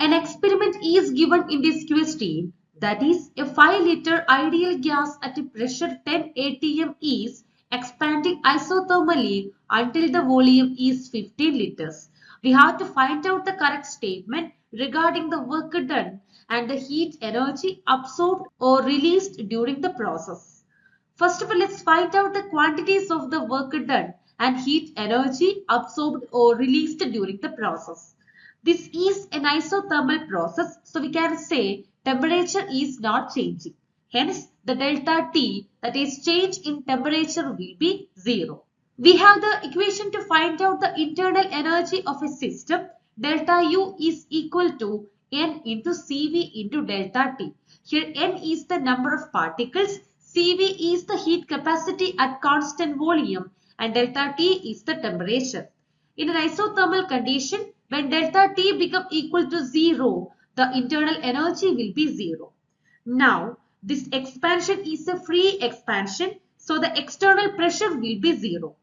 An experiment is given in this question, that is a 5-liter ideal gas at a pressure 10 atm is expanding isothermally until the volume is 15 liters. We have to find out the correct statement regarding the work done and the heat energy absorbed or released during the process. First of all, let's find out the quantities of the work done and heat energy absorbed or released during the process. This is an isothermal process, so we can say temperature is not changing. Hence, the delta T, that is change in temperature, will be 0. We have the equation to find out the internal energy of a system. Delta U is equal to N into Cv into delta T. Here N is the number of particles, Cv is the heat capacity at constant volume, and delta T is the temperature. In an isothermal condition, when delta T become equal to 0, the internal energy will be 0. Now, this expansion is a free expansion, so the external pressure will be 0.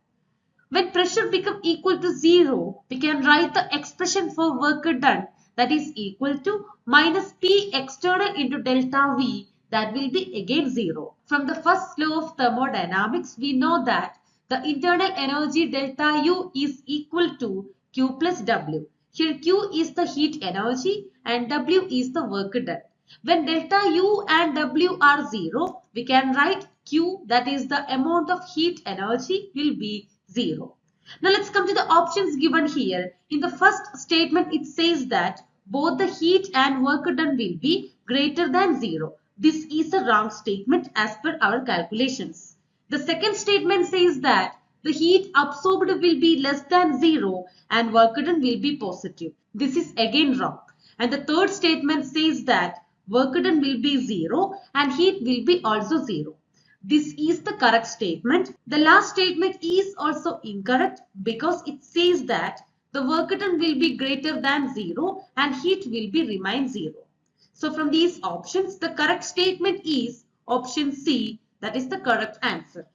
When pressure becomes equal to 0, we can write the expression for work done, that is equal to minus P external into delta V, that will be again 0. From the first law of thermodynamics, we know that the internal energy delta U is equal to Q plus W. Here Q is the heat energy and W is the work done. When delta U and W are 0, we can write Q, that is the amount of heat energy, will be 0. Now let's come to the options given here. In the first statement, it says that both the heat and work done will be greater than 0. This is a wrong statement as per our calculations. The second statement says that the heat absorbed will be less than 0 and work done will be positive. This is again wrong. And the third statement says that work done will be 0 and heat will be also 0. This is the correct statement. The last statement is also incorrect because it says that the work done will be greater than 0 and heat will be remain 0. So from these options, the correct statement is option C, that is the correct answer.